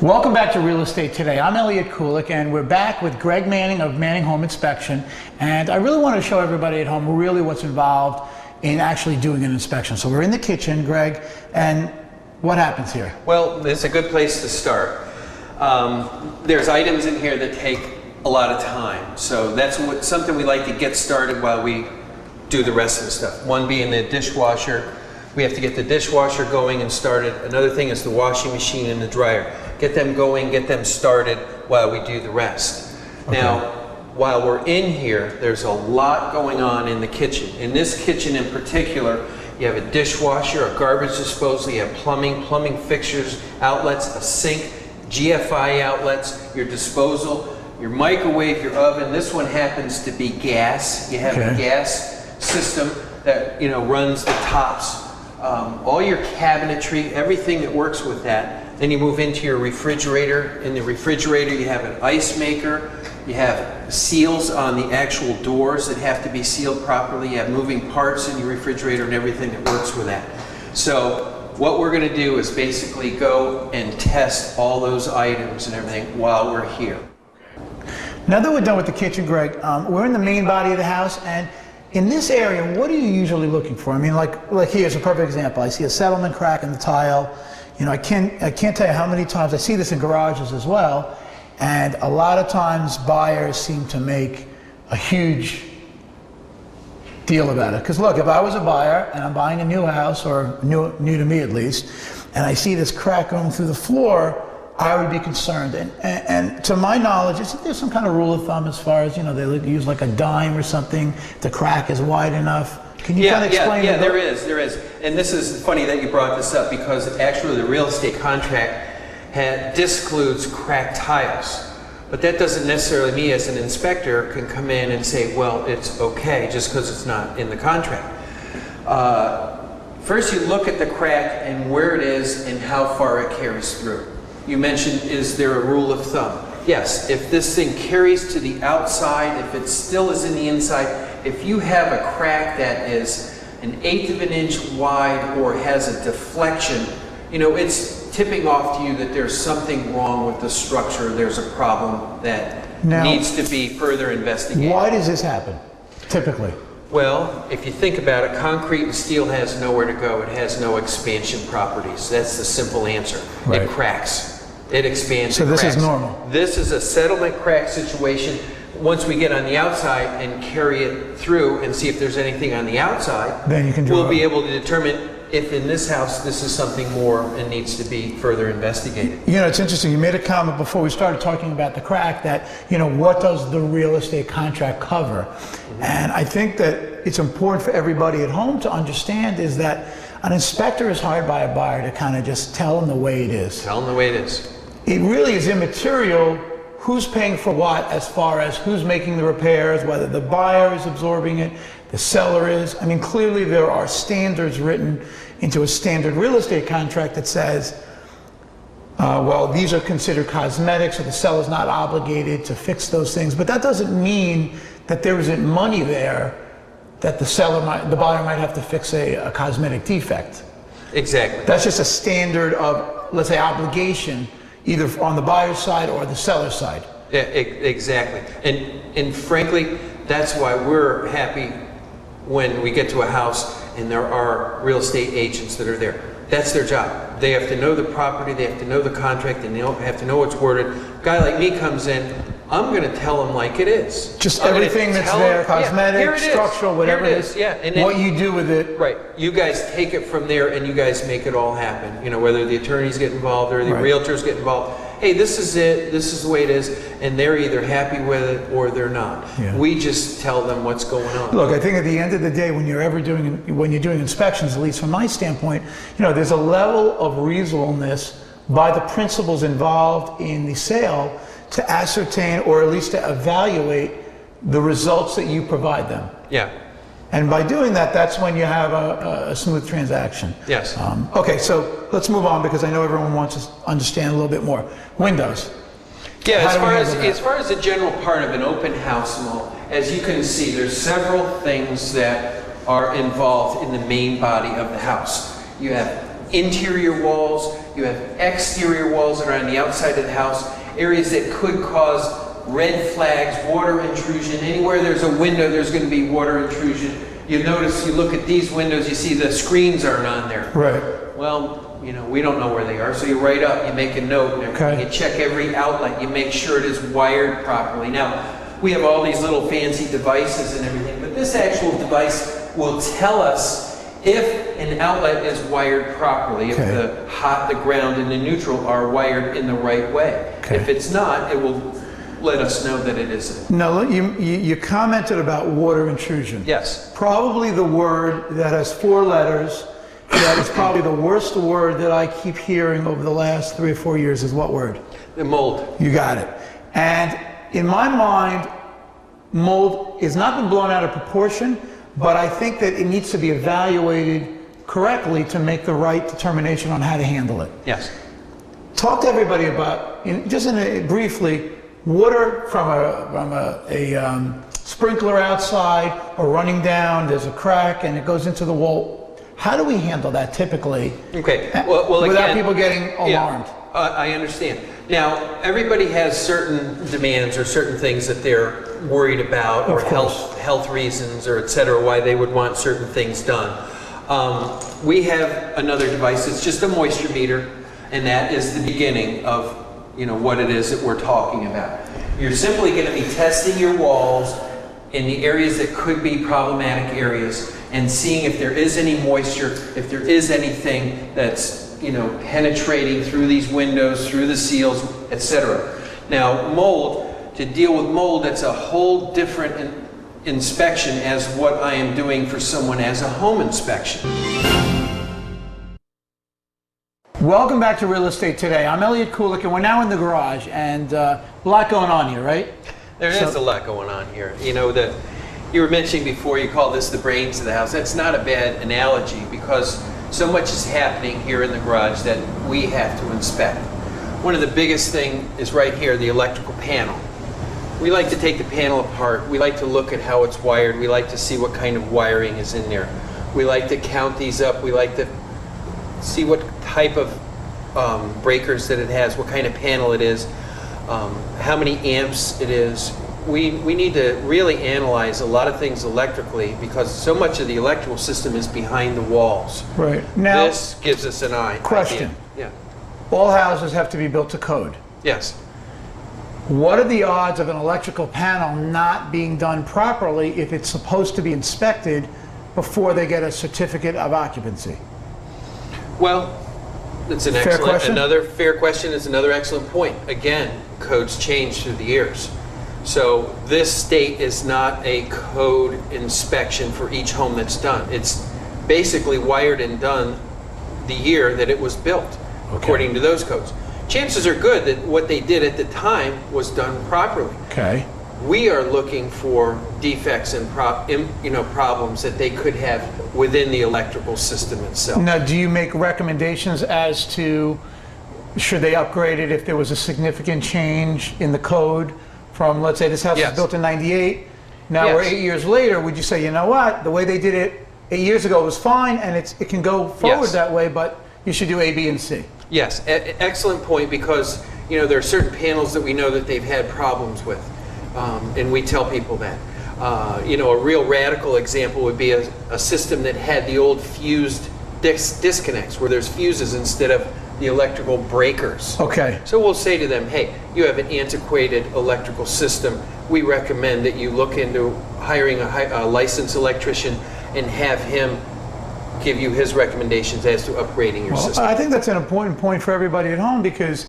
Welcome back to Real Estate Today. I'm Elliot Koolik, and we're back with Greg Manning of Manning Home Inspection. And I really want to show everybody at home really what's involved in actually doing an inspection. So we're in the kitchen, Greg, and what happens here? Well, it's a good place to start. There's items in here that take a lot of time. So that's something we like to get started while we do the rest of the stuff. One being the dishwasher. We have to get the dishwasher going and started. Another thing is the washing machine and the dryer. Get them going, get them started while we do the rest. Okay. Now, while we're in here, there's a lot going on in the kitchen. In this kitchen in particular, you have a dishwasher, a garbage disposal, you have plumbing fixtures, outlets, a sink, GFI outlets, your disposal, your microwave, your oven. This one happens to be gas. You have a gas system that runs the tops. All your cabinetry, everything that works with that. Then you move into your refrigerator. In the refrigerator you have an ice maker. You have seals on the actual doors that have to be sealed properly. You have moving parts in your refrigerator and everything that works with that. So what we're going to do is basically go and test all those items and everything while we're here. Now that we're done with the kitchen, Greg, we're in the main body of the house, and in this area, what are you usually looking for? I mean, like here's a perfect example. I see a settlement crack in the tile. I can't tell you how many times I see this in garages as well, and a lot of times buyers seem to make a huge deal about it. Because look, if I was a buyer and I'm buying a new house, or new to me at least, and I see this crack going through the floor, I would be concerned. And to my knowledge, isn't there some kind of rule of thumb as far as, they use like a dime or something, the crack is wide enough? Can you kind of explain? Yeah, there is. And this is funny that you brought this up, because actually the real estate contract discludes cracked tiles. But that doesn't necessarily mean as an inspector can come in and say, well, it's okay just because it's not in the contract. First you look at the crack and where it is and how far it carries through. You mentioned, is there a rule of thumb? Yes, if this thing carries to the outside, if it still is in the inside, if you have a crack that is 1/8 of an inch wide or has a deflection, it's tipping off to you that there's something wrong with the structure. There's a problem that needs to be further investigated. Why does this happen, typically? Well, if you think about it, concrete and steel has nowhere to go. It has no expansion properties. That's the simple answer. Right. It cracks. It expands. So this is normal. This is a settlement crack situation. Once we get on the outside and carry it through and see if there's anything on the outside, then you can we'll be able to determine if in this house this is something more and needs to be further investigated. It's interesting. You made a comment before we started talking about the crack that, what does the real estate contract cover? Mm-hmm. And I think that it's important for everybody at home to understand is that an inspector is hired by a buyer to kind of just tell them the way it is. Tell them the way it is. It really is immaterial who's paying for what as far as who's making the repairs, whether the buyer is absorbing it, the seller is. I mean, clearly there are standards written into a standard real estate contract that says, well, these are considered cosmetics, so the seller's not obligated to fix those things. But that doesn't mean that there isn't money there that the buyer might have to fix a cosmetic defect. Exactly. That's just a standard of, let's say, obligation, either on the buyer's side or the seller's side. Yeah, exactly. And frankly, that's why we're happy when we get to a house and there are real estate agents that are there. That's their job. They have to know the property, they have to know the contract, and they have to know what's worded. A guy like me comes in, I'm going to tell him like it is. Just everything that's there, cosmetic, structural, whatever it is, and then, what you do with it. Right. You guys take it from there and you guys make it all happen. Whether the attorneys get involved or the realtors get involved. Hey, this is it, this is the way it is, and they're either happy with it or they're not. Yeah. We just tell them what's going on. Look, I think at the end of the day, when you're doing inspections, at least from my standpoint, there's a level of reasonableness by the principals involved in the sale to ascertain or at least to evaluate the results that you provide them. Yeah. And by doing that, that's when you have a smooth transaction. Yes. Okay, so let's move on because I know everyone wants to understand a little bit more. Windows. Yeah, as far as the general part of an open house mall, as you can see, there's several things that are involved in the main body of the house. You have interior walls, you have exterior walls that are on the outside of the house, areas that could cause red flags, water intrusion. Anywhere there's a window, there's going to be water intrusion. You notice, you look at these windows, you see the screens aren't on there. Right. Well, you know, we don't know where they are, so you write up, you make a note, and Okay. you check every outlet, you make sure it is wired properly. Now, we have all these little fancy devices and everything, but this actual device will tell us if an outlet is wired properly, Okay. if the hot, the ground, and the neutral are wired in the right way. Okay. If it's not, it will let us know that it isn't. Now, you commented about water intrusion. Yes. Probably the word that has 4 letters, that is probably the worst word that I keep hearing over the last 3 or 4 years is what word? The mold. You got it. And in my mind, mold has not been blown out of proportion, but I think that it needs to be evaluated correctly to make the right determination on how to handle it. Yes. Talk to everybody about, briefly, water from a sprinkler outside or running down, there's a crack and it goes into the wall. How do we handle that typically? Okay. Well, without again, people getting alarmed? Yeah, I understand. Now, everybody has certain demands or certain things that they're worried about, or Of course. health reasons, or et cetera, why they would want certain things done. We have another device. It's just a moisture meter, and that is the beginning of, you know, what it is that we're talking about. You're simply going to be testing your walls in the areas that could be problematic areas and seeing if there is any moisture, if there is anything that's, you know, penetrating through these windows, through the seals, etc. Now, mold, to deal with mold, that's a whole different inspection as what I am doing for someone as a home inspection. Welcome back to Real Estate Today. I'm Elliot Koolik, and we're now in the garage, and a lot going on here, right? There is a lot going on here. You know, you were mentioning before, you call this the brains of the house. That's not a bad analogy, because so much is happening here in the garage that we have to inspect. One of the biggest thing is right here, the electrical panel. We like to take the panel apart. We like to look at how it's wired. We like to see what kind of wiring is in there. We like to count these up. We like to see what type of breakers that it has, what kind of panel it is, how many amps it is. We need to really analyze a lot of things electrically, because so much of the electrical system is behind the walls. Right. Now, This gives us an idea. question. Yeah. All houses have to be built to code. Yes. What are the odds of an electrical panel not being done properly if it's supposed to be inspected before they get a certificate of occupancy? Well, it's an Fair question? another fair question. Is another excellent point. Again, codes change through the years. So this state is not a code inspection for each home that's done. It's basically wired and done the year that it was built, according to those codes. Chances are good that what they did at the time was done properly. Okay. We are looking for defects and problems that they could have within the electrical system itself. Now, do you make recommendations as to should they upgrade it if there was a significant change in the code from, let's say this house was built in '98, now we're 8 years later, would you say, you know what, the way they did it 8 years ago was fine, and it can go forward that way, but you should do A, B, and C? Yes, excellent point, because you know there are certain panels that we know that they've had problems with, and we tell people that. You know, a real radical example would be a system that had the old fused disconnects, where there's fuses instead of the electrical breakers. Okay. So we'll say to them, hey, you have an antiquated electrical system. We recommend that you look into hiring a licensed electrician and have him give you his recommendations as to upgrading your system. I think that's an important point for everybody at home, because